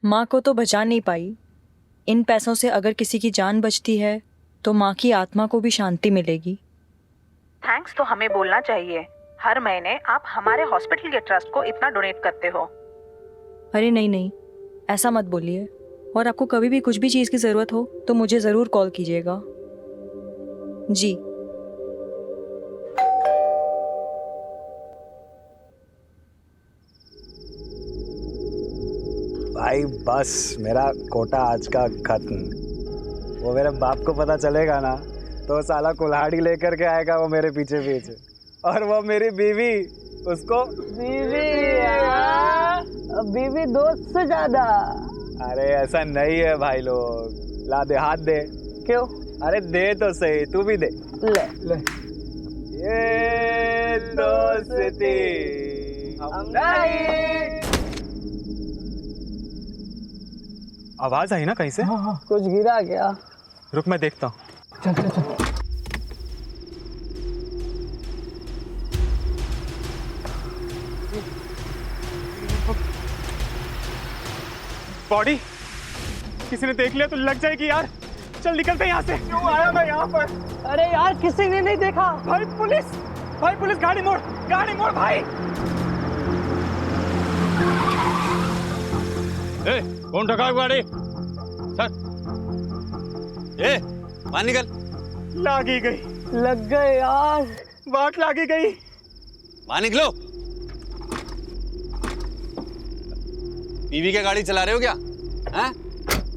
माँ को तो बचा नहीं पाई। इन पैसों से अगर किसी की जान बचती है तो माँ की आत्मा को भी शांति मिलेगी। थैंक्स तो हमें बोलना चाहिए। हर महीने आप हमारे हॉस्पिटल के ट्रस्ट को इतना डोनेट करते हो। अरे नहीं नहीं, ऐसा मत बोलिए। और आपको कभी भी कुछ भी चीज़ की ज़रूरत हो तो मुझे ज़रूर कॉल कीजिएगा। जी। भाई बस मेरा कोटा आज का खत्म। वो मेरे बाप को पता चलेगा ना तो साला कुल्हाड़ी लेकर के आएगा वो मेरे पीछे पीछे। और वो मेरी बीवी, उसको बीवी दोस्त से ज्यादा। अरे ऐसा नहीं है भाई लोग। ला दे, हाथ दे। क्यों? अरे दे तो सही, तू भी दे। ले ले। ये दोस्ती हम नहीं। आवाज आई ना कहीं से? हाँ, कुछ गिरा क्या? रुक मैं देखता हूँ। चल चल चल। बॉडी किसी ने देख लिया तो लग जाएगी यार। चल निकलते हैं यहाँ से। क्यों आया मैं यहाँ पर? अरे यार किसी ने नहीं देखा। भाई पुलिस, भाई पुलिस, गाड़ी मोड़, गाड़ी मोड़ भाई। ए, कौन ठगा गाड़ी? सर, ए, बाहर निकल। लागी गई, लग गए यार। बात लागी गई। बाहर निकलो। बीवी की गाड़ी चला रहे हो क्या? हैं?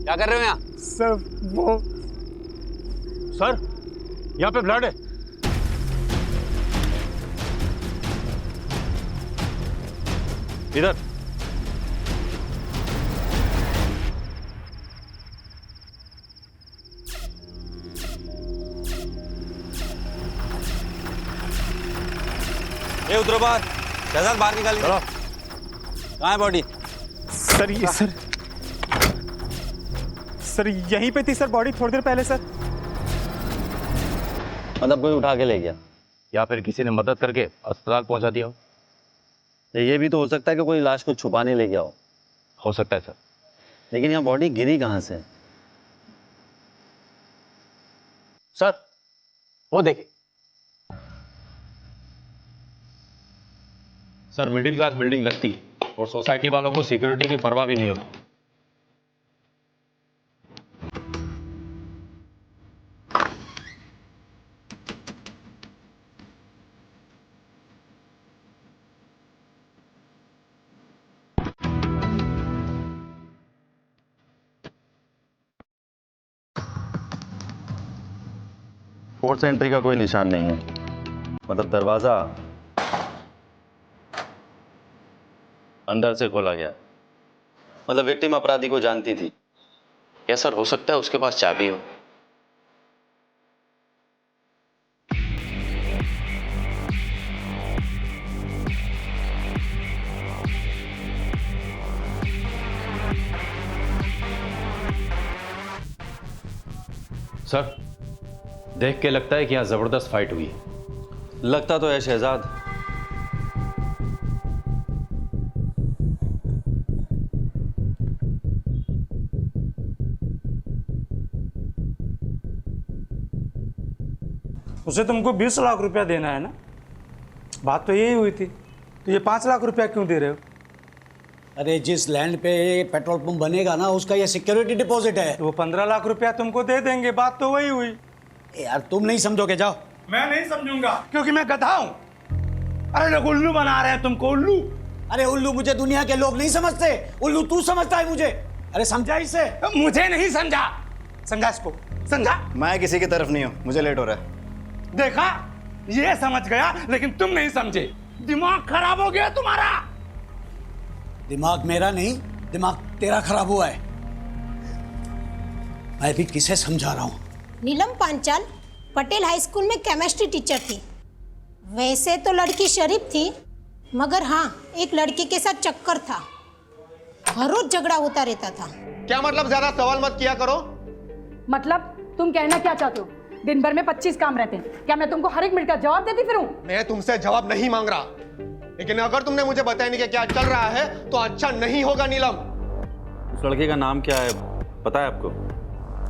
क्या कर रहे हो यहाँ? सर वो सर, यहाँ पे ब्लड है। इधर। ये उतरो बाहर। शहजाद बाहर निकालिए। चलो। कहाँ है बॉडी? सर, ये सर यहीं पे थी सर बॉडी थोड़ी देर पहले सर। मतलब कोई उठा के ले गया या फिर किसी ने मदद करके अस्पताल पहुंचा दिया हो? ये भी तो हो सकता है कि कोई लाश को छुपाने ले गया हो सकता है सर। लेकिन यहाँ बॉडी गिरी कहाँ से? सर वो देखिए। सर मिडिल क्लास बिल्डिंग लगती है और सोसाइटी वालों को सिक्योरिटी की परवाह भी नहीं होती। फोर्स एंट्री का कोई निशान नहीं है। मतलब दरवाजा अंदर से खोला गया। मतलब विक्टिम अपराधी को जानती थी। क्या सर हो सकता है उसके पास चाबी हो? सर देख के लगता है कि यहाँ जबरदस्त फाइट हुई है। लगता तो है शहजाद। उसे तुमको 20 लाख रुपया देना है ना? बात तो यही हुई थी। तो ये 5 लाख रुपया क्यों दे रहे हो? अरे जिस लैंड पे पेट्रोल पंप बनेगा ना उसका ये सिक्योरिटी डिपॉजिट है। तो वो 15 लाख रुपया तुमको दे देंगे। बात तो वही हुई। यार तुम नहीं समझोगे, जाओ। मैं नहीं समझूंगा क्योंकि मैं गधा हूं। अरे लोग उल्लू बना रहे हैं तुमको, उल्लू। अरे उल्लू मुझे दुनिया के लोग नहीं समझते, उल्लू तू समझता है मुझे। अरे समझा इसे? मुझे नहीं समझा। समझा इसको, समझा। मैं किसी की तरफ नहीं हूँ, मुझे लेट हो रहा है। देखा, ये समझ गया लेकिन तुम नहीं समझे। दिमाग खराब हो गया तुम्हारा। दिमाग मेरा नहीं, दिमाग तेरा खराब हुआ है। मैं भी किसे समझा रहा हूं। नीलम पांचाल पटेल हाई स्कूल में केमिस्ट्री टीचर थी। वैसे तो लड़की शरीफ थी, मगर हाँ एक लड़के के साथ चक्कर था। हर रोज झगड़ा होता रहता था। क्या मतलब? ज्यादा सवाल मत किया करो। मतलब तुम कहना क्या चाहते हो? दिन भर में 25 काम रहते हैं, क्या मैं तुमको हर एक मिनट का जवाब देती फिरूं? मैं तुमसे जवाब नहीं मांग रहा, लेकिन अगर तुमने मुझे बताया नहीं कि क्या चल रहा है तो अच्छा नहीं होगा नीलम। उस लड़के का नाम क्या है पता है आपको?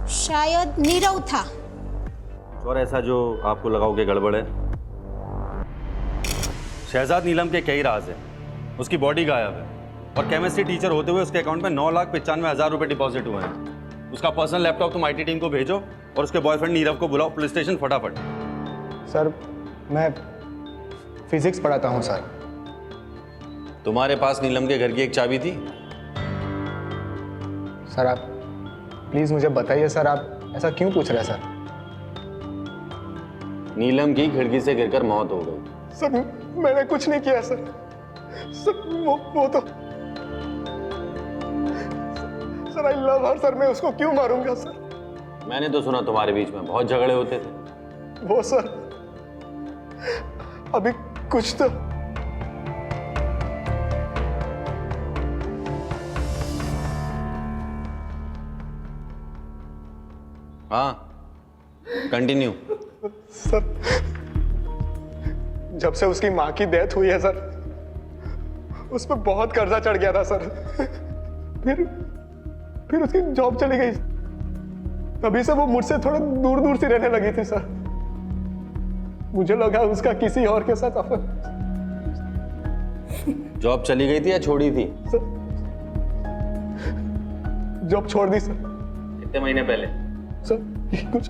शायद नीरव था। और ऐसा जो आपको लगाओ कि गड़बड़ है? शहजाद नीलम के कई राज हैं। उसकी बॉडी गायब है और केमिस्ट्री टीचर होते हुए उसके अकाउंट में 9,95,000 रुपए डिपॉजिट हुए हैं। उसका पर्सनल लैपटॉप तुम IT टीम को भेजो और उसके बॉयफ्रेंड नीरव को बुलाओ पुलिस स्टेशन फटाफट। सर मैं फिजिक्स पढ़ाता हूँ सर। तुम्हारे पास नीलम के घर की एक चाबी थी? सर आप प्लीज़ मुझे बताइए सर, आप ऐसा क्यों पूछ रहे हैं सर? नीलम की खिड़की से गिरकर मौत हो गई। सर मैंने कुछ नहीं किया सर। सर वो तो sir I love her sir, मैं उसको क्यों मारूंगा सर? मैंने तो सुना तुम्हारे बीच में बहुत झगड़े होते थे। वो सर अभी कुछ तो हाँ कंटिन्यू। सर जब से उसकी माँ की डेथ हुई है सर, उस पर बहुत कर्जा चढ़ गया था सर। फिर उसकी जॉब चली गई, तभी से वो मुझसे थोड़ा दूर दूर से रहने लगी थी सर। मुझे लगा उसका किसी और के साथ अफेयर। जॉब चली गई थी या छोड़ी थी? सर जॉब छोड़ दी सर। कितने महीने पहले? सर कुछ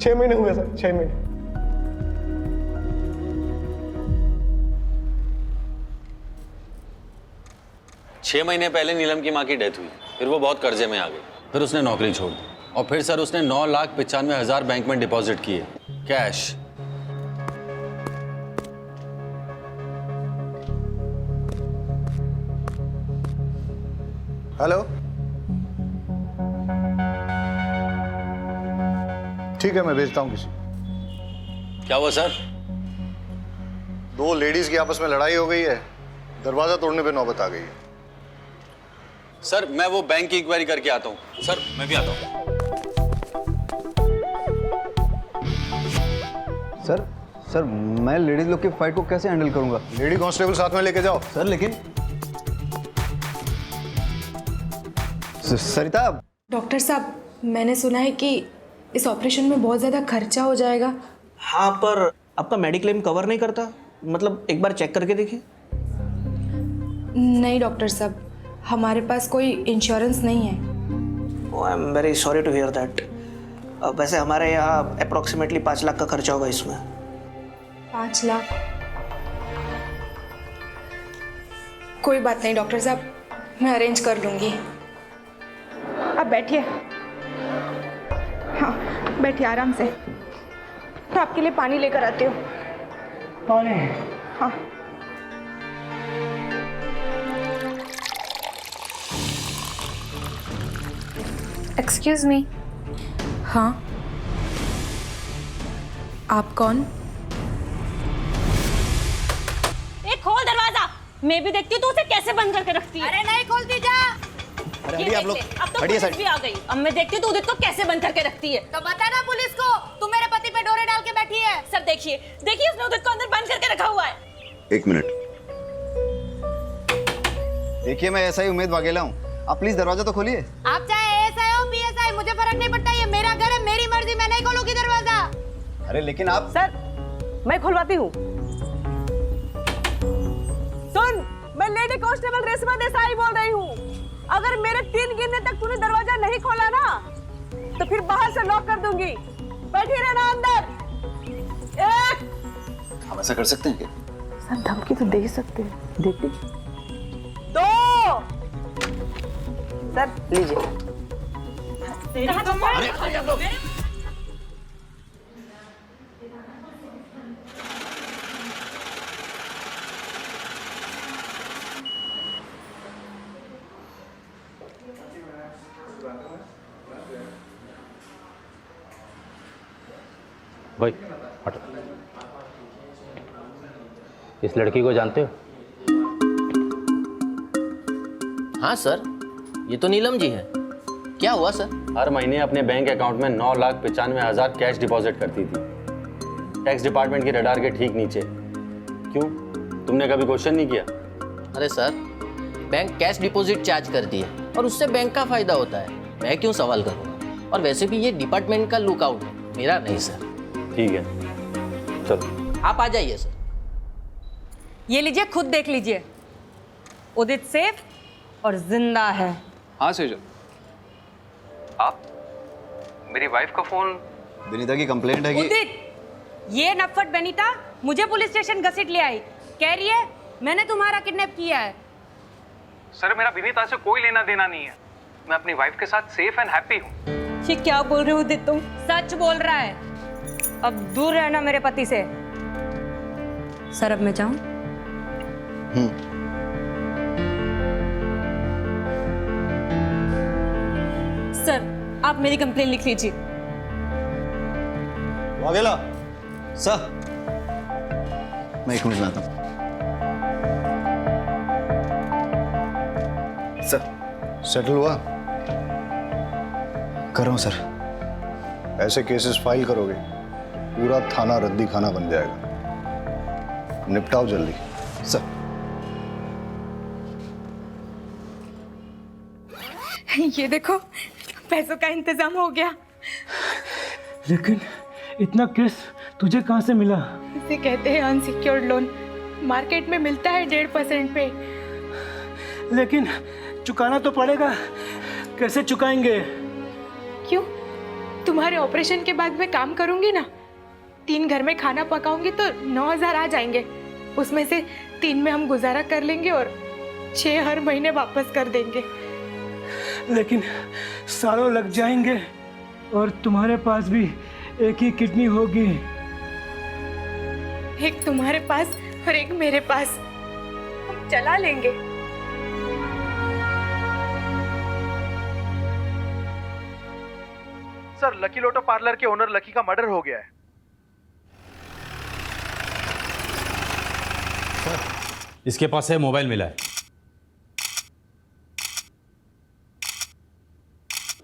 6 महीने हुए सर, 6 महीने। छह महीने पहले नीलम की माँ की डेथ हुई, फिर वो बहुत कर्जे में आ गई, फिर उसने नौकरी छोड़ दी और फिर सर उसने 9,95,000 बैंक में डिपॉजिट किए कैश। हेलो, ठीक है मैं भेजता हूँ किसी। क्या हुआ सर? 2 लेडीज की आपस में लड़ाई हो गई है, दरवाजा तोड़ने पे नौबत आ गई है। सर मैं वो बैंक की इंक्वायरी करके आता हूँ। सर मैं भी आता हूँ। सर मैं लेडीज लोग की फाइट को कैसे हैंडल करूंगा? लेडी कांस्टेबल साथ में लेके जाओ। सर लेकिन सरिता। डॉक्टर साहब मैंने सुना है कि इस ऑपरेशन में बहुत ज़्यादा खर्चा हो जाएगा। हाँ पर आपका मेडिक्लेम कवर नहीं करता, मतलब एक बार चेक करके देखिए। नहीं डॉक्टर साहब, हमारे पास कोई इंश्योरेंस नहीं है। I am very sorry to hear that. वैसे हमारे यहाँ अप्रोक्सीमेटली 5 लाख का खर्चा होगा इसमें। 5 लाख? कोई बात नहीं डॉक्टर साहब, मैं अरेंज कर लूँगी। आप बैठिए। हाँ बैठिए आराम से। तो आपके लिए पानी लेकर आती हूँ। पानी? हाँ। Excuse me. हाँ आप कौन? खोल दरवाजा। मैं भी देखती हूँ तू उसे कैसे बंद करके रखती है। अरे नहीं खोलती जा। अरे आप लोग अब तो पुलिस भी आ गई। अब मैं देखती हूँ तू उदित को कैसे बंद करके रखती है। तो बता ना पुलिस को तू मेरे पति पे डोरे डाल के बैठी है। सर देखिए उसने उदित को अंदर बंद करके रखा हुआ है। 1 मिनट देखिए, मैं ऐसा ही उम्मीद वाघेला हूँ। आप प्लीज दरवाजा तो खोलिए। आप चाहे एसआई हो पीएसआई, मुझे फर्क नहीं पड़ता। ये मेरा घर है, मेरी मर्जी, मैं नहीं खोलूंगी दरवाजा। अरे लेकिन आप। सर मैं खुलवाती हूँ। सुन, मैं लेडी कांस्टेबल रेशमा देसाई बोल रही हूँ। अगर मेरे 3 गिनने तक तूने दरवाजा नहीं खोला ना तो फिर बाहर से लॉक कर दूंगी। बैठी रहना अंदर। 1। हम ऐसा कर सकते हैं क्या? सर धमकी तो दे ही सकते हैं, देखते। 2। सर लीजिए। भाई हटो। इस लड़की को जानते हो? हाँ सर, ये तो नीलम जी है। क्या हुआ सर? हर महीने अपने बैंक अकाउंट में 9,95,000 कैश डिपॉजिट करती थी, टैक्स डिपार्टमेंट के रडार के ठीक नीचे। क्यों, तुमने कभी क्वेश्चन नहीं किया? अरे sir, bank cash deposit charge करती है और उससे बैंक का फायदा होता है। मैं क्यों सवाल करूँगा? और वैसे भी ये डिपार्टमेंट का लुकआउट है, मेरा नहीं सर। ठीक है, चलो आप आ जाइए सर। ये लीजिए, खुद देख लीजिए, उदित सेफ और जिंदा है। हाँ सेजल, आप मेरी वाइफ का फोन। विनीता की कंप्लेंट है कि उदित, ये नफट बेनीता मुझे पुलिस स्टेशन घसीट ले आई, कह रही है मैंने तुम्हारा किडनैप किया है। सर मेरा विनीता से कोई लेना देना नहीं है, मैं अपनी वाइफ के साथ सेफ एंड हैप्पी हूँ। ये क्या बोल रहे हो उदित तुम? सच बोल रहा है। अब दूर रहना मेरे पति से। सर अब मैं जाऊं? सर आप मेरी कंप्लेन लिख लीजिए। वाघेला सर, मैं 1 मिनट में आता हूँ। सर सेटल हुआ? कर रहा हूँ सर। ऐसे केसेस फाइल करोगे पूरा थाना रद्दी खाना बन जाएगा, निपटाओ जल्दी सर। ये देखो, पैसों का इंतजाम हो गया। लेकिन इतना केस तुझे कहाँ से मिला? इसे कहते हैं अनसिक्योर्ड लोन। मार्केट में मिलता है 1.5% पे। लेकिन चुकाना तो पड़ेगा, कैसे चुकाएंगे? क्यों? तुम्हारे ऑपरेशन के बाद मैं काम करूंगी ना, 3 घर में खाना पकाऊंगी तो 9,000 आ जाएंगे। उसमें से 3 में हम गुजारा कर लेंगे और 6 हर महीने वापस कर देंगे। लेकिन सालों लग जाएंगे और तुम्हारे पास भी एक ही किडनी होगी। एक तुम्हारे पास और एक मेरे पास, हम चला लेंगे। सर लकी लोटो पार्लर के ओनर लकी का मर्डर हो गया है। इसके पास से मोबाइल मिला है।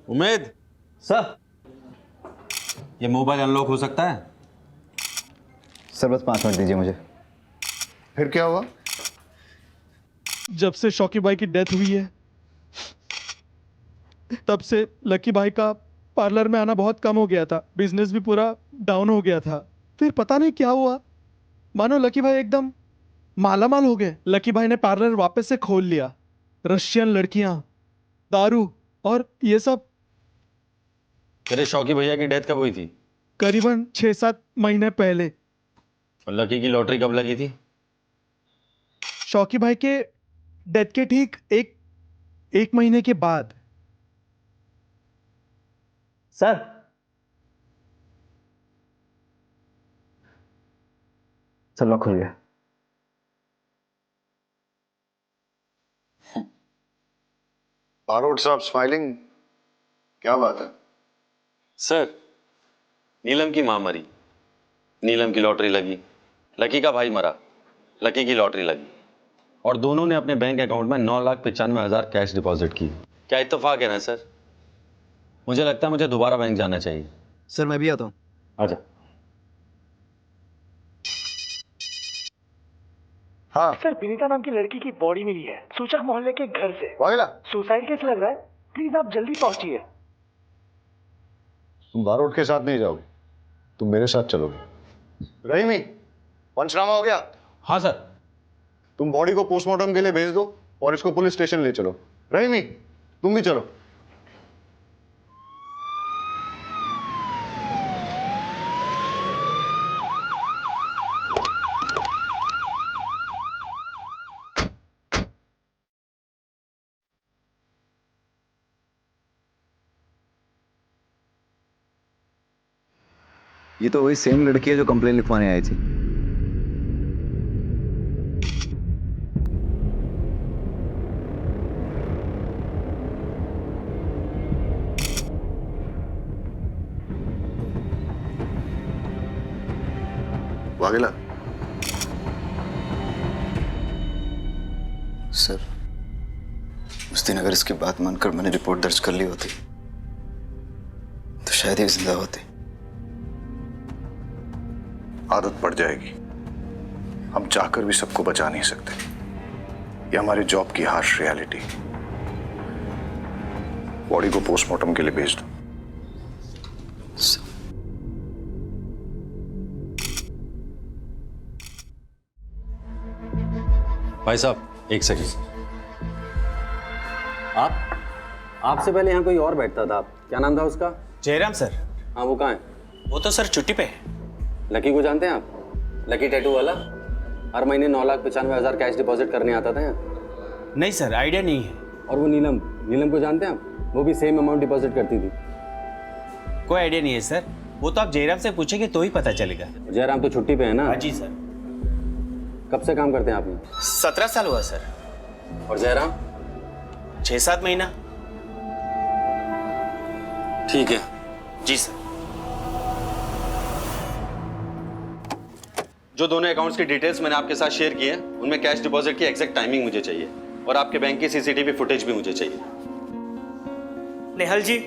उमेद सर, ये मोबाइल अनलॉक हो सकता है? सर बस 5 मिनट दीजिए मुझे। फिर क्या हुआ? जब से शौकी भाई की डेथ हुई है तब से लकी भाई का पार्लर में आना बहुत कम हो गया था, बिजनेस भी पूरा डाउन हो गया था। फिर पता नहीं क्या हुआ, मानो लकी भाई एकदम मालामाल हो गए। लकी भाई ने पार्लर वापस से खोल लिया। रशियन लड़कियां, दारू और ये सब। तेरे शौकी भैया की डेथ कब हुई थी? करीबन 6-7 महीने पहले। और लकी की लॉटरी कब लगी थी? शौकी भाई के डेथ के ठीक एक महीने के बाद। सर सर लॉक खुल गया। बारोट साहब स्माइलिंग, क्या बात है? सर नीलम की मां मरी, नीलम की लॉटरी लगी, लकी का भाई मरा, लकी की लॉटरी लगी और दोनों ने अपने बैंक अकाउंट में 9,95,000 कैश डिपॉजिट की। क्या इत्तेफाक है ना सर? मुझे लगता है मुझे दोबारा बैंक जाना चाहिए। सर मैं भी आता हूँ। आजा। हाँ सर विनीता नाम की लड़की की बॉडी मिली है सूचक मोहल्ले के घर से। वाघेला, सुसाइड केस लग रहा है, प्लीज आप जल्दी पहुंचिए। तुम बारोट के साथ नहीं जाओगे, तुम मेरे साथ चलोगे। रहीमी, पंचनामा हो गया? हाँ सर। तुम बॉडी को पोस्टमार्टम के लिए भेज दो और इसको पुलिस स्टेशन ले चलो। रहीमी तुम भी चलो। ये तो वही सेम लड़की है जो कंप्लेन लिखवाने आई थी। वाघेला, सर उस दिन अगर इसकी बात मानकर मैंने रिपोर्ट दर्ज कर ली होती तो शायद ये जिंदा होती। आदत पड़ जाएगी, हम चाहकर भी सबको बचा नहीं सकते। ये हमारे जॉब की हार्श रियलिटी। बॉडी को पोस्टमार्टम के लिए भेज दो। भाई साहब एक सेकंड। आपसे पहले यहाँ कोई और बैठता था, क्या नाम था उसका? जयराम सर। हाँ, वो कहाँ है? वो तो सर छुट्टी पे है। लकी को जानते हैं आप? लकी टैटू वाला, हर महीने 9,95,000 कैश डिपॉजिट करने आता था यहाँ। नहीं सर, आइडिया नहीं है। और वो नीलम को जानते हैं आप? वो भी सेम अमाउंट डिपॉजिट करती थी। कोई आइडिया नहीं है सर, वो तो आप जयराम से पूछेंगे तो ही पता चलेगा। जयराम तो छुट्टी पे है ना? हाँ जी सर। कब से काम करते हैं आप यहाँ? 17 साल हुआ सर। और जयराम? 6-7 महीना। ठीक है। जी सर। जो दोनों अकाउंट्स की डिटेल्स मैंने आपके साथ शेयर की है, उनमें कैश डिपॉजिट की एग्जैक्ट टाइमिंग मुझे चाहिए और आपके बैंक की सीसीटीवी फुटेज भी मुझे चाहिए। नेहल जी,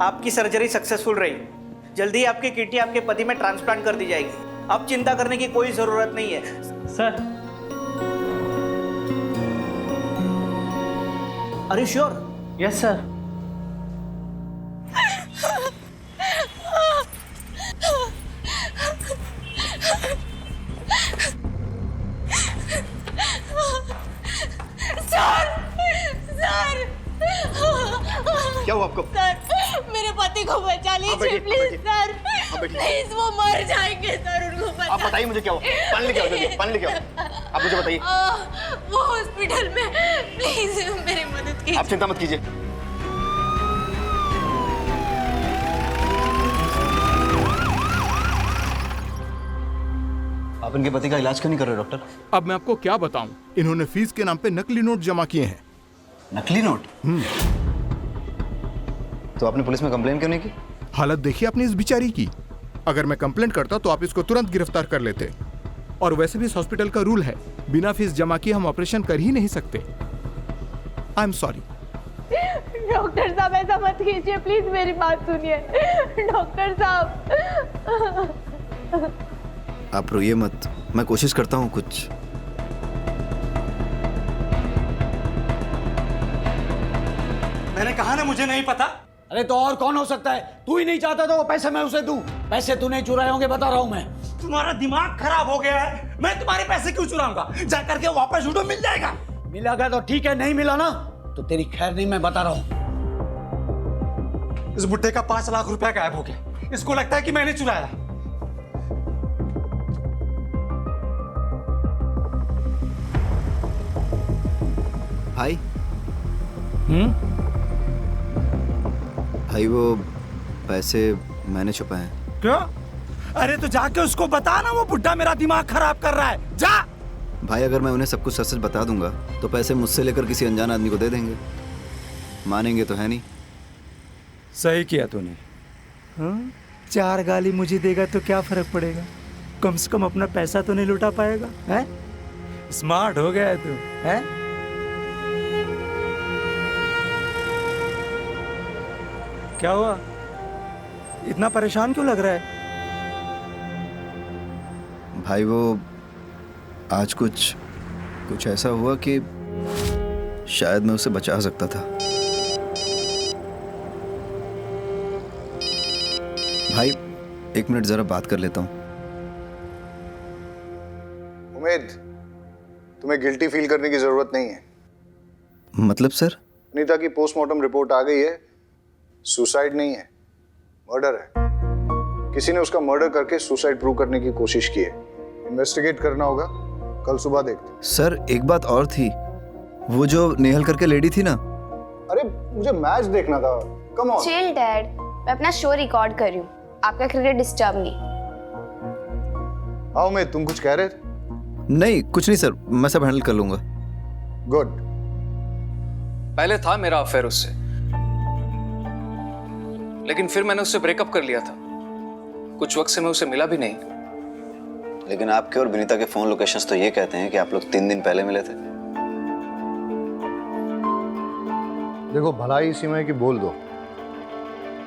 आपकी सर्जरी सक्सेसफुल रही। जल्दी ही आपकी किडनी आपके पति में ट्रांसप्लांट कर दी जाएगी। अब चिंता करने की कोई जरूरत नहीं है sir. Are you sure? Yes sir. क्या हुआ आपको? सर, मेरे पति को बचा लीजिए प्लीज सर। प्लीज, वो मर जाएंगे सर, उनको बचा। आप बताइए मुझे क्या हुआ? पानी लेके आओ जल्दी, पानी लेके आओ। आप मुझे बताइए। वो हॉस्पिटल में, प्लीज मेरी मदद कीजिए। आप चिंता मत कीजिए। आप इनके पति का इलाज क्यों नहीं कर रहे डॉक्टर? अब मैं आपको क्या बताऊं, इन्होंने फीस के नाम पे नकली नोट जमा किए हैं। नकली नोट? तो आपने पुलिस में कंप्लेन क्यों नहीं की? हालत देखिए अपनी इस बिचारी की। अगर मैं कंप्लेंट करता तो आप इसको तुरंत गिरफ्तार कर लेते। और वैसे भी इस हॉस्पिटल का रूल है, बिना फीस जमा किए हम ऑपरेशन कर ही नहीं सकते। I am sorry. डॉक्टर साहब, ऐसा मत कीजिए प्लीज, मेरी बात सुनिए डॉक्टर साहब। आप रोइए मत, मैं कोशिश करता हूँ कुछ। मैंने कहा ना मुझे नहीं पता। अरे तो और कौन हो सकता है? तू ही नहीं चाहता तो वो पैसे मैं उसे दूं। पैसे तूने चुराए होंगे, बता रहा हूं मैं। तुम्हारा दिमाग खराब हो गया है। मैं तुम्हारे पैसे क्यों चुराऊंगा? जा करके वापस उठो, मिल जाएगा। मिलेगा तो ठीक है, नहीं मिला ना तो तेरी खैर नहीं, मैं बता रहा हूं। इस बुड्ढे का 5 लाख रुपया गायब हो गया। इसको लगता है कि मैंने चुराया। भाई भाई वो पैसे मैंने छुपाए हैं। क्यों? अरे तो जाके उसको बता ना, वो बुड्ढा मेरा दिमाग खराब कर रहा है। जा। भाई अगर मैं उन्हें सब कुछ सच सच बता दूंगा तो पैसे मुझसे लेकर किसी अनजान आदमी को दे देंगे। मानेंगे तो है नहीं। सही किया तूने। 4 गाली मुझे देगा तो क्या फर्क पड़ेगा? कम से कम अपना पैसा तो नहीं लुटा पाएगा। है? स्मार्ट हो गया है तू, है? क्या हुआ? इतना परेशान क्यों लग रहा है? भाई वो आज कुछ ऐसा हुआ कि शायद मैं उसे बचा सकता था। भाई 1 मिनट जरा बात कर लेता हूँ। उम्मीद, तुम्हें गिल्टी फील करने की जरूरत नहीं है। मतलब सर? अनीता की पोस्टमार्टम रिपोर्ट आ गई है। सुसाइड नहीं है, मर्डर है। किसी ने उसका मर्डर करके सुसाइड प्रूव करने की कोशिश की है। इन्वेस्टिगेट करना होगा, कल सुबह देखते। सर एक बात और थी, वो जो नेहल करके लेडी थी ना। अरे मुझे मैच देखना था। Come on. चिल डैड, मैं अपना शो रिकॉर्ड कर रही हूँ, आपका क्रिकेट डिस्टर्ब नहीं। हाँ उमेद, तुम कुछ कह रहे थे? नहीं कुछ नहीं सर, मैं सब हैंडल कर लूंगा। गुड। पहले था मेरा अफेयर उससे, लेकिन फिर मैंने उससे ब्रेकअप कर लिया था। कुछ वक्त से मैं उसे मिला भी नहीं। लेकिन आपके और विनीता के फोन लोकेशंस तो ये कहते हैं कि आप लोग 3 दिन पहले मिले थे। देखो भलाई इसी में कि बोल दो,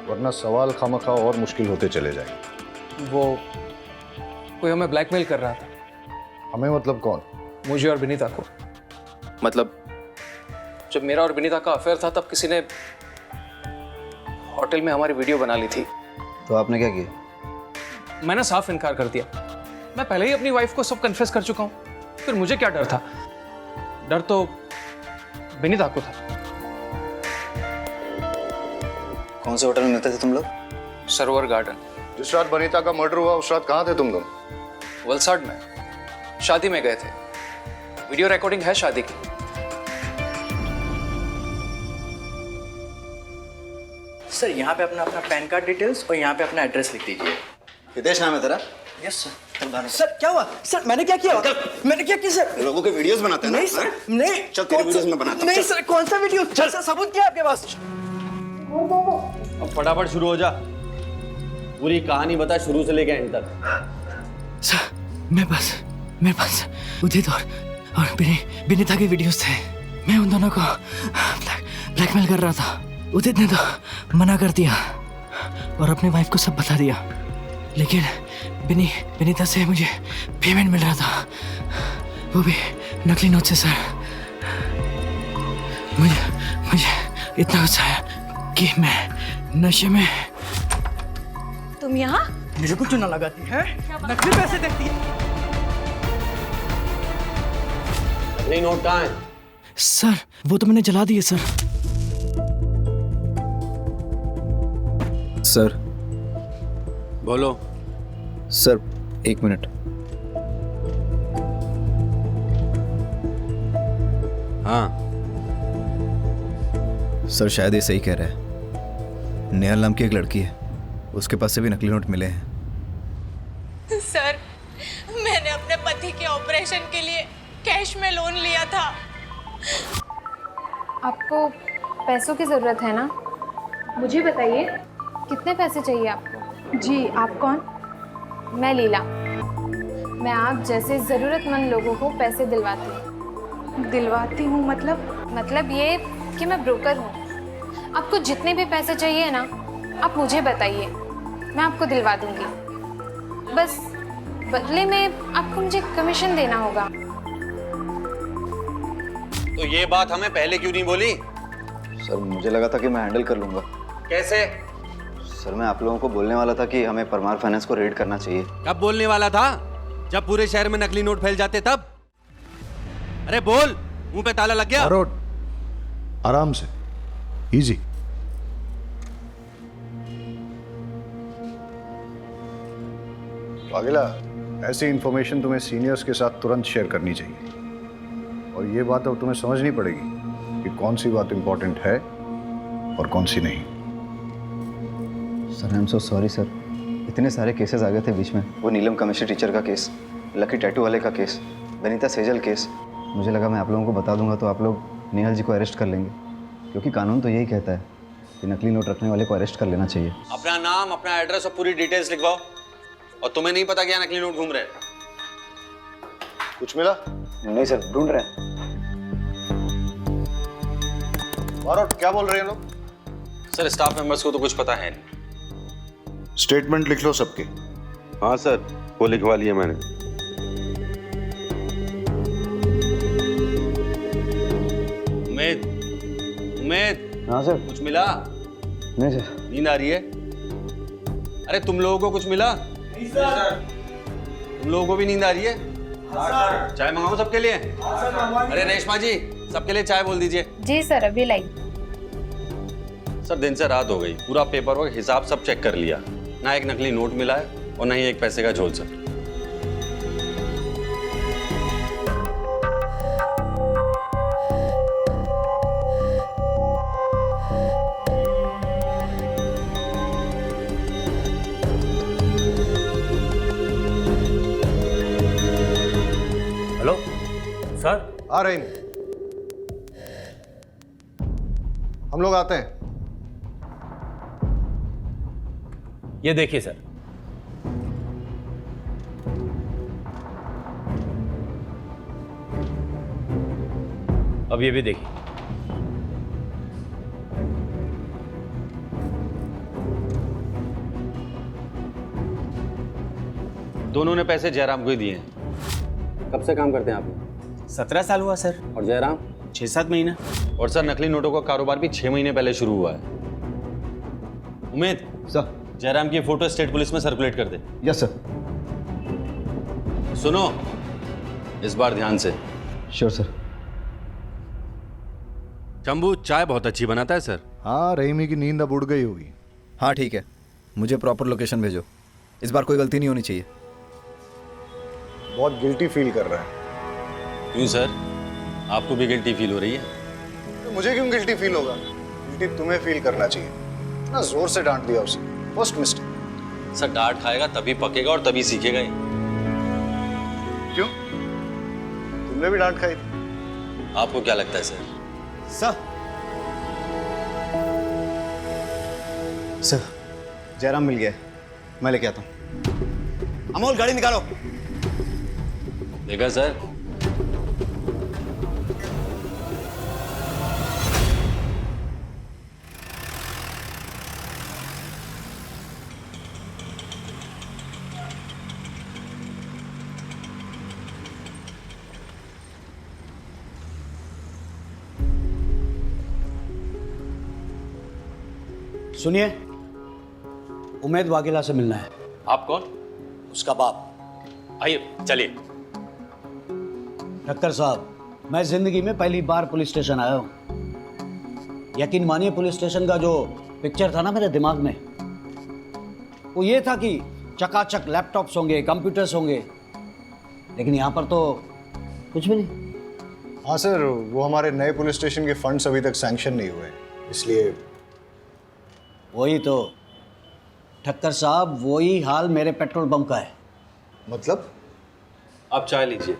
वरना सवाल खामखा और मुश्किल होते चले जाएंगे। वो कोई हमें ब्लैकमेल कर रहा था। हमें मतलब कौन? मुझे और विनीता को। मतलब? जब मेरा और विनीता का अफेयर था तब किसी ने होटल में हमारी वीडियो बना ली थी। तो आपने क्या किया? मैंने साफ इनकार कर दिया। मैं पहले ही अपनी वाइफ को सब कन्फेस कर चुका हूँ, फिर मुझे क्या डर था? डर तो विनीता को था। कौन से होटल में मिलते थे तुम लोग? सरोवर गार्डन। जिस रात वनिता का मर्डर हुआ उस रात कहाँ थे तुम लोग? वलसाड में शादी में गए थे। वीडियो रिकॉर्डिंग है शादी की। सर यहाँ पे अपना पैन कार्ड डिटेल्स और यहाँ पे अपना एड्रेस लिख दीजिए। हितेश नाम है तेरा? Yes sir. सर क्या हुआ? सर मैंने क्या किया? मैंने क्या किया सर? लोगों के वीडियोस बनाते हैं ना? नहीं सर, नहीं। चल तेरे वीडियोस में बनाता हूं। नहीं सर, कौन सा वीडियो? सर सबूत क्या है आपके पास? अब फटाफट शुरू हो जा, पूरी कहानी बता शुरू से लेकर एंड तक। सर मेरे पास उदित और विनीता के वीडियोस थे। मैं उन दोनों को ब्लैकमेल कर रहा था। उदित ने तो मना कर दिया और अपनी वाइफ को सब बता दिया, लेकिन विनीता से मुझे पेमेंट मिल रहा था, वो भी नकली नोट से। सर मुझे इतना गुस्सा आया कि मैं नशे में। तुम यहाँ? मुझे कुछ चुना लगाती है, नकली पैसे देखती है। नकली नोट कहाँ है? सर वो तो मैंने जला दिए सर। सर। बोलो। Sir 1 minute. हाँ सर शायद ये सही कह रहा है। नेहा नाम की एक लड़की है, उसके पास से भी नकली नोट मिले हैं। सर मैंने अपने पति के ऑपरेशन के लिए कैश में लोन लिया था। आपको पैसों की ज़रूरत है ना? मुझे बताइए कितने पैसे चाहिए आपको? जी आप कौन? मैं लीला। मैं आप जैसे ज़रूरतमंद लोगों को पैसे दिलवाती हूँ। दिलवाती हूँ मतलब ये कि मैं ब्रोकर हूँ। आपको जितने भी पैसे चाहिए ना, आप मुझे बताइए, मैं आपको दिलवा दूँगी। बस बदले में आपको मुझे कमीशन देना होगा। तो ये बात हमें पहले क्यों नहीं बोली? सर मुझे लगा था कि मैं हैंडल कर लूंगा। कैसे? सर मैं आप लोगों को बोलने वाला था कि हमें परमार फाइनेंस को रेड करना चाहिए। कब बोलने वाला था? जब पूरे शहर में नकली नोट फैल जाते तब। अरे बोल, मुंह पे ताला लग गया? आराम से, इजी। पागिला, ऐसी इंफॉर्मेशन तुम्हें सीनियर्स के साथ तुरंत शेयर करनी चाहिए, और ये बात अब तुम्हें समझनी पड़ेगी कि कौन सी बात इंपॉर्टेंट है और कौन सी नहीं। Sir I am so sorry sir, इतने सारे केसेस आ गए थे बीच में। वो नीलम केमिस्ट्री टीचर का केस, लकी टैटू वाले का केस, वनिता सेजल केस। मुझे लगा मैं आप लोगों को बता दूंगा तो आप लोग नेहल जी को अरेस्ट कर लेंगे, क्योंकि कानून तो यही कहता है कि नकली नोट रखने वाले को अरेस्ट कर लेना चाहिए। अपना नाम, अपना एड्रेस और पूरी डिटेल्स लिखवाओ। और तुम्हें नहीं पता क्या नकली नोट घूम रहे हैं? कुछ मिला? नहीं सर, ढूंढ रहे हैं। और क्या बोल रहे हैं लोग? सर स्टाफ मेंबर्स को तो कुछ पता है नहीं। स्टेटमेंट लिख लो सबके। हाँ सर, वो लिखवा लिया मैंने। उमेद। हाँ सर। कुछ मिला? नहीं सर। नींद आ रही है? अरे तुम लोगों को कुछ मिला? नहीं सर। तुम लोगों को भी नींद आ रही है? हाँ सर। चाय मंगाऊं सबके लिए? हाँ सर। अरे रेशमा जी, सबके लिए चाय बोल दीजिए। जी सर, अभी लाई। सर दिन से रात हो गई, पूरा पेपर वर्क हिसाब सब चेक कर लिया, ना एक नकली नोट मिला है और ना ही एक पैसे का झोल। Sir hello sir. आ रहे हैं, हम लोग आते हैं। ये देखिए सर। अब ये भी देखिए। दोनों ने पैसे जयराम को ही दिए हैं। कब से काम करते हैं आप लोग? 17 साल हुआ सर। और जयराम? 6-7 महीने। और सर नकली नोटों का कारोबार भी 6 महीने पहले शुरू हुआ है। उमेद सर, जयराम की फोटो स्टेट पुलिस में सर्कुलेट कर दे। Yes sir. सुनो, इस बार ध्यान से। Sure sir. शंभू चाय बहुत अच्छी बनाता है सर। हाँ, रहीमी की नींद अब उड़ गई होगी। हाँ ठीक है, मुझे प्रॉपर लोकेशन भेजो। इस बार कोई गलती नहीं होनी चाहिए। बहुत गिल्टी फील कर रहा है। क्यों सर, आपको भी गिल्टी फील हो रही है? तो मुझे क्यों गिल्टी फील होगा? गिल्टी तुम्हें फील करना चाहिए ना। जोर से डांट दिया उसे, फर्स्ट मिस्टेक। सर डांट खाएगा तभी पकेगा और तभी सीखेगा ही। क्यों, तुमने भी डांट खाई थी? आपको क्या लगता है सर? सर, जयराम मिल गया, मैं लेके आता हूँ। अमोल गाड़ी निकालो। देखा सर, सुनिए, उमेद वाघेला से मिलना है। आप कौन? उसका बाप। आइए चलिए। ठक्कर साहब, मैं जिंदगी में पहली बार पुलिस स्टेशन आया हूँ। यकीन मानिए, पुलिस स्टेशन का जो पिक्चर था ना मेरे दिमाग में, वो ये था कि चकाचक लैपटॉप्स होंगे, कंप्यूटर्स होंगे, लेकिन यहाँ पर तो कुछ भी नहीं। हाँ सर, वो हमारे नए पुलिस स्टेशन के फंड्स अभी तक सैंक्शन नहीं हुए, इसलिए। वही तो ठक्कर साहब, वही हाल मेरे पेट्रोल पंप का है। मतलब? आप चाय लीजिए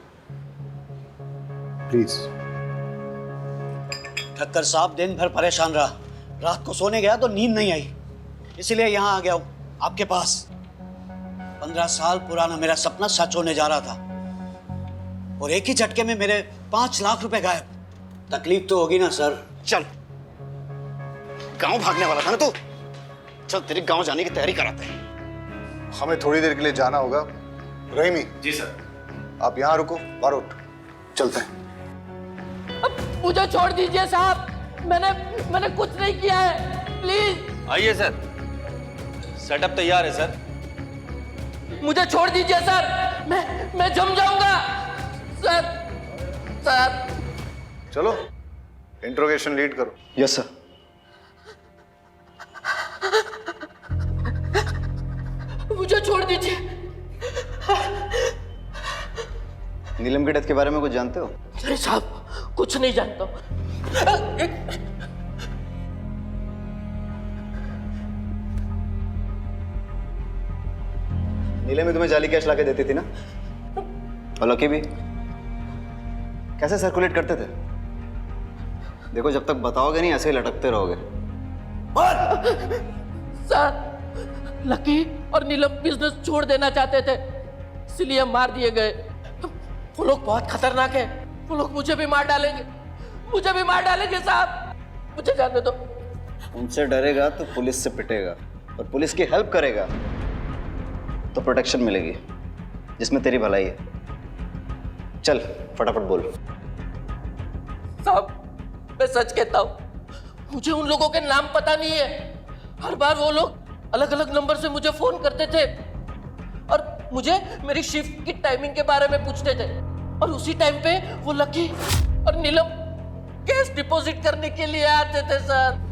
प्लीज। ठक्कर साहब दिन भर परेशान रहा, रात को सोने गया तो नींद नहीं आई, इसलिए यहाँ आ गया हूँ आपके पास। 15 साल पुराना मेरा सपना सच होने जा रहा था और एक ही झटके में मेरे 5 लाख रुपए गायब। तकलीफ तो होगी ना सर। चल, गांव भागने वाला था ना तू? चल तेरी गांव जाने की तैयारी कराते हैं। हमें थोड़ी देर के लिए जाना होगा। रहीमी। जी सर। आप यहाँ रुको, बारूद चलते हैं। मुझे छोड़ दीजिए साहब, मैंने कुछ नहीं किया है, प्लीज। आइए सर, सेटअप तैयार है सर। मुझे छोड़ दीजिए सर, मैं जम जाऊंगा सर। चलो इंट्रोगेशन लीड करो। Yes sir. मुझे छोड़ दीजिए। नीलम के डेथ के बारे में कुछ जानते हो? अरे साहब, कुछ नहीं जानता। नीलम तुम्हें जाली कैश लाके देती थी ना? और लकी भी? कैसे सर्कुलेट करते थे? देखो, जब तक बताओगे नहीं ऐसे ही लटकते रहोगे। सर, लकी और नीलम बिजनेस छोड़ देना चाहते थे, इसलिए मार दिए गए। वो लोग बहुत खतरनाक है, वो लोग मुझे भी मार डालेंगे साहब, मुझे जाने दो। उनसे डरेगा तो पुलिस से पिटेगा, और पुलिस की हेल्प करेगा तो प्रोटेक्शन मिलेगी, जिसमें तेरी भलाई है। चल फटाफट बोल। साहब, मैं सच कहता हूँ, मुझे उन लोगों के नाम पता नहीं है। हर बार वो लोग अलग अलग नंबर से मुझे फोन करते थे और मुझे मेरी शिफ्ट की टाइमिंग के बारे में पूछते थे, और उसी टाइम पे वो लकी और नीलम कैश डिपॉजिट करने के लिए आते थे सर।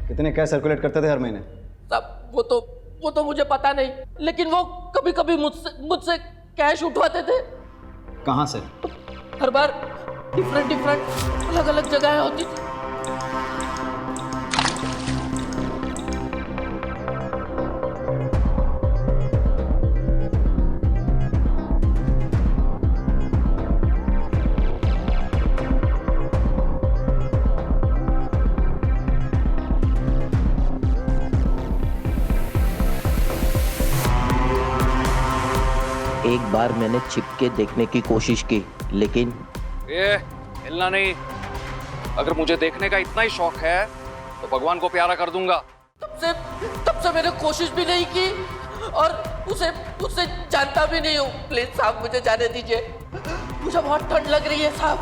कितने कैश सर्कुलेट करते थे हर महीने? साहब, वो तो मुझे पता नहीं, लेकिन वो कभी कभी मुझसे कैश उठवाते थे। कहाँ से? हर बार डिफरेंट अलग अलग जगह होती थी। एक बार मैंने छिप के देखने की कोशिश की, लेकिन ये हिलना नहीं। अगर मुझे देखने का इतना ही शौक है तो भगवान को प्यारा कर दूंगा। तब से मैंने कोशिश भी नहीं की और उसे जानता भी नहीं हूँ। प्लीज साहब मुझे जाने दीजिए, मुझे बहुत ठंड लग रही है साहब,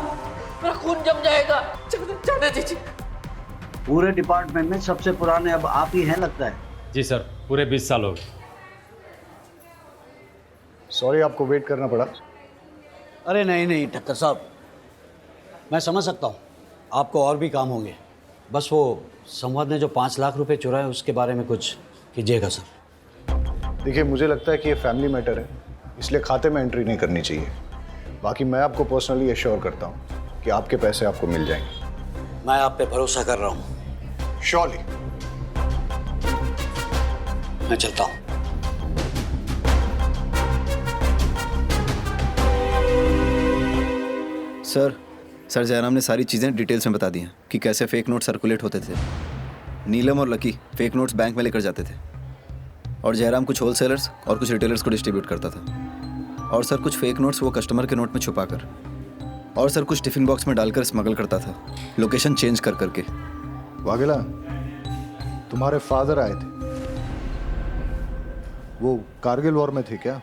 मेरा खून जम जाएगा, जाने दीजिए। पूरे डिपार्टमेंट में सबसे पुराने अब आप ही हैं लगता है। जी सर, पूरे 20 साल हो गए। सॉरी आपको वेट करना पड़ा। अरे नहीं ठक्कर साहब, मैं समझ सकता हूँ आपको और भी काम होंगे। बस वो संवाद ने जो 5 लाख रुपए चुराए उसके बारे में कुछ कीजिएगा सर। देखिए मुझे लगता है कि ये फैमिली मैटर है, इसलिए खाते में एंट्री नहीं करनी चाहिए। बाकी मैं आपको पर्सनली एश्योर करता हूँ कि आपके पैसे आपको मिल जाएंगे। मैं आप पे भरोसा कर रहा हूँ। श्योरली। मैं चलता हूँ। सर जयराम ने सारी चीज़ें डिटेल्स में बता दी हैं कि कैसे फेक नोट सर्कुलेट होते थे। नीलम और लकी फेक नोट्स बैंक में लेकर जाते थे और जयराम कुछ होलसेलर्स और कुछ रिटेलर्स को डिस्ट्रीब्यूट करता था। और सर कुछ फेक नोट्स वो कस्टमर के नोट में छुपाकर, और सर कुछ टिफिन बॉक्स में डालकर स्मगल करता था, लोकेशन चेंज कर करके। वाघेला, तुम्हारे फादर आए थे, वो कारगिल वॉर में थे क्या?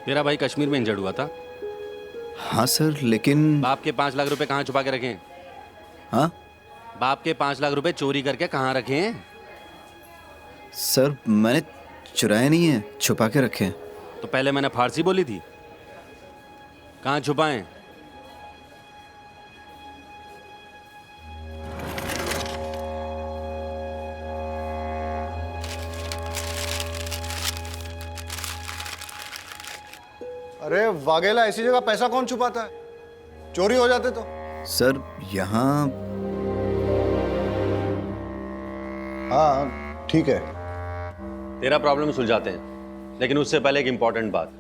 मेरा भाई कश्मीर में इंजर्ड हुआ था। हाँ सर, लेकिन बाप के 5 लाख रुपए कहाँ छुपा के रखे हैं? हाँ, बाप के 5 लाख रुपए चोरी करके कहाँ रखे हैं? सर मैंने चुराए नहीं है, छुपा के रखे हैं। तो पहले मैंने फारसी बोली थी, कहाँ छुपाएं? अरे वाघेला, ऐसी जगह पैसा कौन छुपाता है? चोरी हो जाते तो। सर यहाँ हाँ ठीक है, तेरा प्रॉब्लम सुलझाते हैं, लेकिन उससे पहले एक इंपॉर्टेंट बात।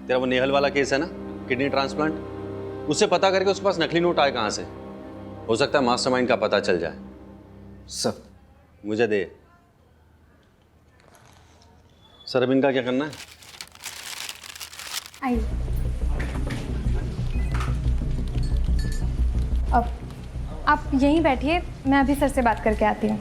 तेरा वो नेहल वाला केस है ना, किडनी ट्रांसप्लांट, उससे पता करके उसके पास नकली नोट आए कहाँ से। हो सकता है मास्टरमाइंड का पता चल जाए। सर मुझे दे। सर अब इनका क्या करना है? आइए। अब आप यहीं बैठिए, मैं अभी सर से बात करके आती हूँ।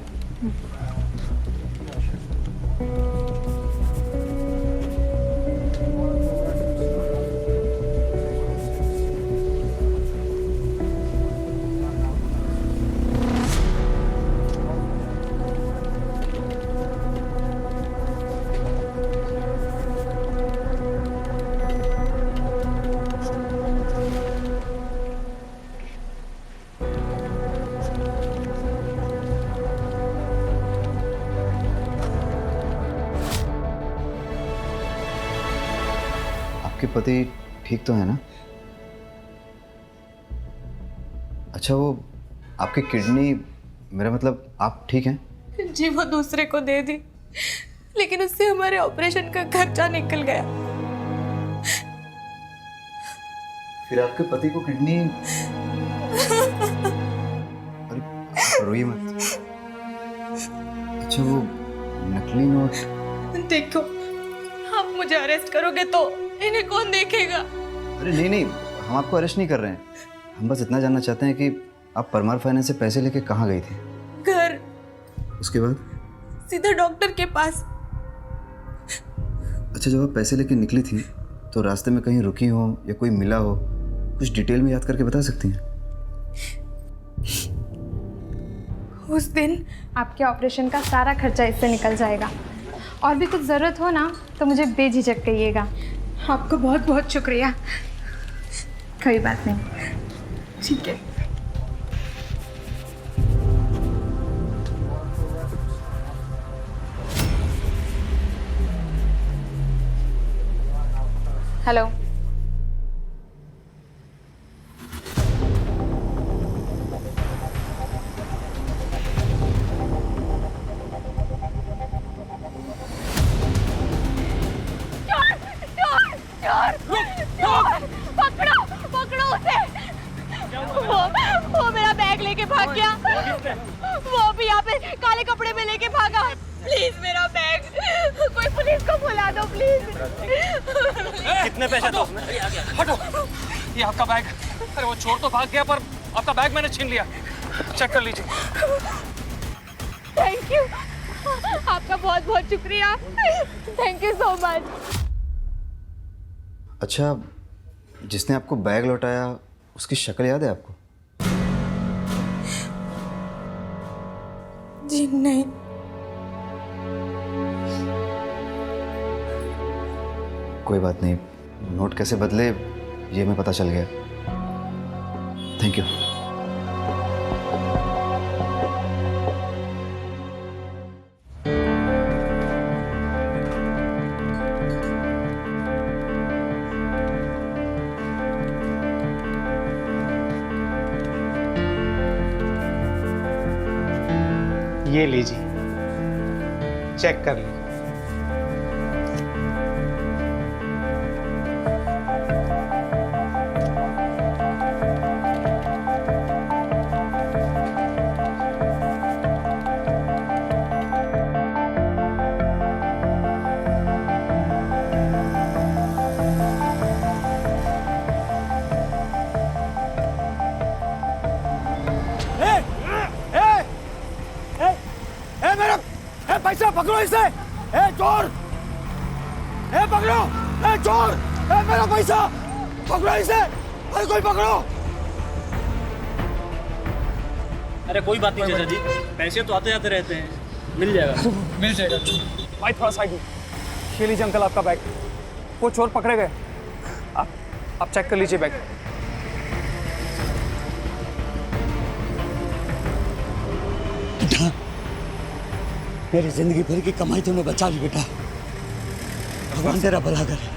आपके पति ठीक तो है ना? अच्छा, वो आपकी किडनी, मेरा मतलब आप ठीक हैं? जी वो दूसरे को दे दी, लेकिन उससे हमारे ऑपरेशन का खर्चा निकल गया। फिर आपके पति को किडनी, अरे रोइए मत। अच्छा, वो नकली नोट। देखो, आप मुझे अरेस्ट करोगे तो इन्हें कौन देखेगा? अरे नहीं, हम आपको अरेस्ट नहीं कर रहे हैं। हम बस इतना जानना चाहते हैं कि आप परमार फाइनेंस से पैसे लेके कहाँ गई थी? घर। उसके बाद? सीधा डॉक्टर के पास। अच्छा, जब आप पैसे लेके निकली थी तो रास्ते में कहीं रुकी हो या कोई मिला हो, कुछ डिटेल में याद करके बता सकती हैं? उस दिन आपके ऑपरेशन का सारा खर्चा इससे निकल जाएगा। और भी कुछ ज़रूरत हो ना तो मुझे बेझिझक कहिएगा। आपका बहुत बहुत शुक्रिया। कोई बात नहीं, ठीक है। हेलो। पकड़ो उसे। वो मेरा बैग लेके भाग गया। वो भी यहाँ पे काले कपड़े में लेके भागा। प्लीज मेरा बैग, कोई पुलिस को बुला दो प्लीज। कितने पैसे दो? हटो, ये आपका बैग। अरे वो चोर तो भाग गया पर आपका बैग मैंने छीन लिया। चेक कर लीजिए। थैंक यू, आपका बहुत बहुत शुक्रिया। Thank you so much. अच्छा, जिसने आपको बैग लौटाया उसकी शक्ल याद है आपको? जी नहीं। कोई बात नहीं, नोट कैसे बदले ये हमें पता चल गया। Thank you. ये लीजिए, चेक कर लीजिए। पैसा पकड़ो इसे। ए चोर, ए पकड़ो, ए चोर, ए मेरा पैसा पकड़ो इसे। अरे कोई पकड़ो। अरे कोई बात नहीं चाचा जी, पैसे तो आते जाते रहते हैं, मिल जाएगा। मिल जाएगा। भाई थोड़ा साइड में। ये लीजिए अंकल आपका बैग। वो चोर पकड़े गए। आप चेक कर लीजिए बैग। मेरी जिंदगी भर की कमाई तूने बचा ली बेटा। भगवान तेरा भला करे।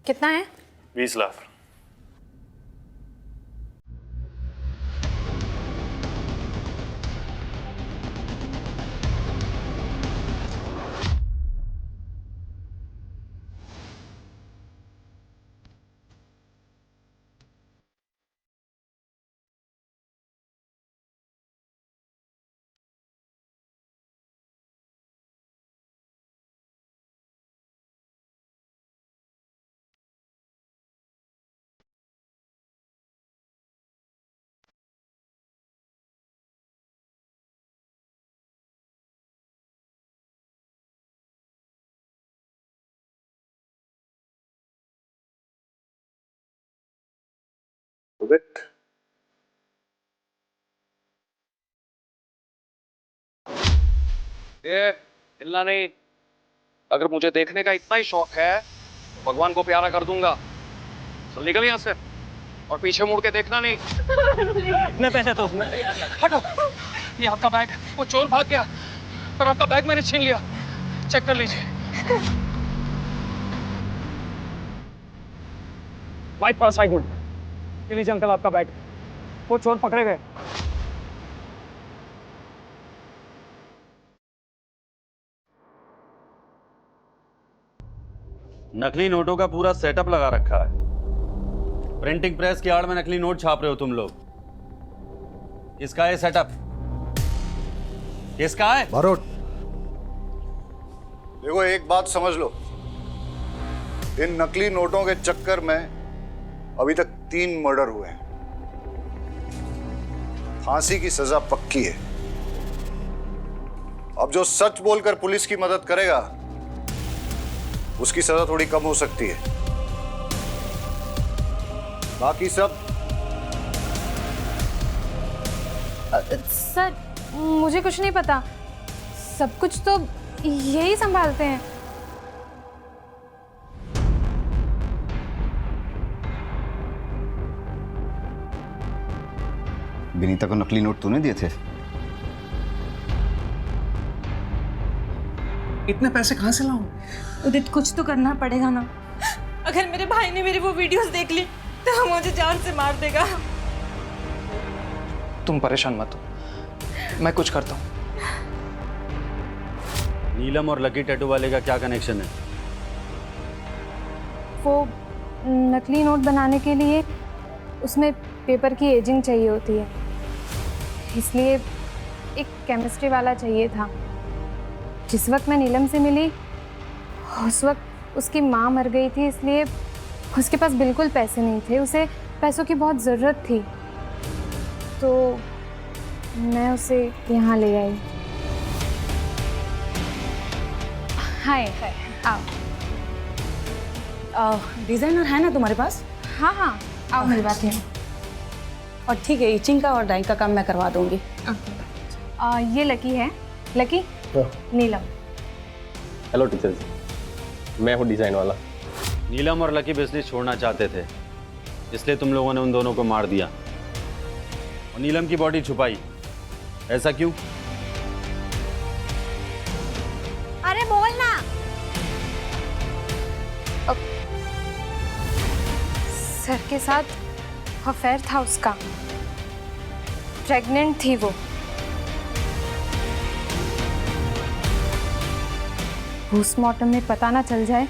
कितना है? 20 लाख। ये हिलना नहीं। अगर मुझे देखने का इतना ही शौक है, भगवान को प्यारा कर दूंगा। चल निकल यहाँ से और पीछे मुड़ के देखना नहीं। कितने पैसे तो उसमें? हटो, ये आपका बैग। वो चोर भाग गया पर आपका बैग मैंने छीन लिया। चेक कर लीजिए। वाइट पास साइड में। ये लीजिए अंकल आपका बैग। वो चोर पकड़े गए। नकली नोटों का पूरा सेटअप लगा रखा है। प्रिंटिंग प्रेस की आड़ में नकली नोट छाप रहे हो तुम लोग। किसका है सेटअप? किसका है? बारोट, देखो एक बात समझ लो, इन नकली नोटों के चक्कर में अभी तक 3 मर्डर हुए हैं। फांसी की सजा पक्की है। अब जो सच बोलकर पुलिस की मदद करेगा उसकी सजा थोड़ी कम हो सकती है। बाकी सब सर मुझे कुछ नहीं पता, सब कुछ तो यही संभालते हैं। विनीता को नकली नोट तूने दिए थे? इतने पैसे कहाँ से लाऊं? उदित कुछ तो करना पड़ेगा ना। अगर मेरे भाई ने मेरी वो वीडियोस देख ली तो वो मुझे जान से मार देगा। तुम परेशान मत हो, मैं कुछ करता हूँ। नीलम और लकी टैटू वाले का क्या कनेक्शन है? वो नकली नोट बनाने के लिए उसमें पेपर की एजिंग चाहिए होती है, इसलिए एक केमिस्ट्री वाला चाहिए था। जिस वक्त मैं नीलम से मिली उस वक्त उसकी माँ मर गई थी, इसलिए उसके पास बिल्कुल पैसे नहीं थे। उसे पैसों की बहुत ज़रूरत थी, तो मैं उसे यहाँ ले आई। हाय हाय, आओ। डिजाइनर है ना तुम्हारे पास? हाँ हाँ, आओ मेरी बात है। और ठीक है, इचिंग का और डाइंग का काम मैं करवा दूंगी। ये लकी है। लकी, नीलम। हेलो टीचर जी, मैं हूँ डिजाइन वाला। नीलम और लकी बिजनेस छोड़ना चाहते थे, इसलिए तुम लोगों ने उन दोनों को मार दिया और नीलम की बॉडी छुपाई। ऐसा क्यों? अरे बोल ना। सर के साथ अफेयर था उसका, प्रेग्नेंट थी वो। पोस्टमार्टम में पता ना चल जाए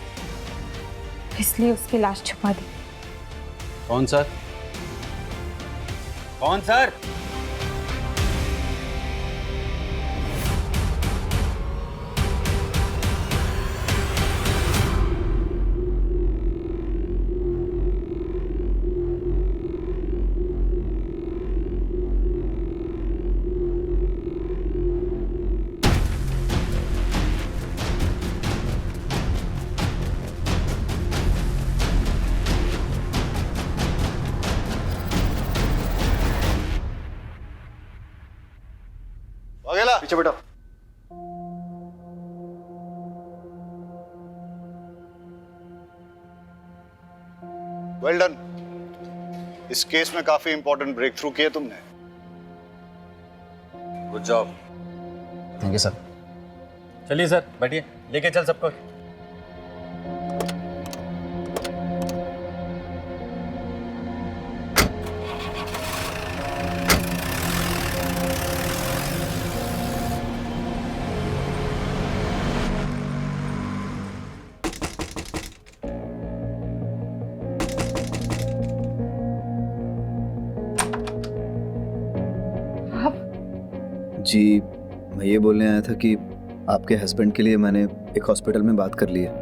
इसलिए उसकी लाश छुपा दी। कौन सर? कौन सर? वाघेला, पीछे बेटा। Well done. इस केस में काफी इंपॉर्टेंट ब्रेक थ्रू किए तुमने। Good job. Thank you sir. चलिए सर, बैठिए, लेके चल सबको। जी, मैं ये बोलने आया था कि आपके हस्बैंड के लिए मैंने एक हॉस्पिटल में बात कर ली है।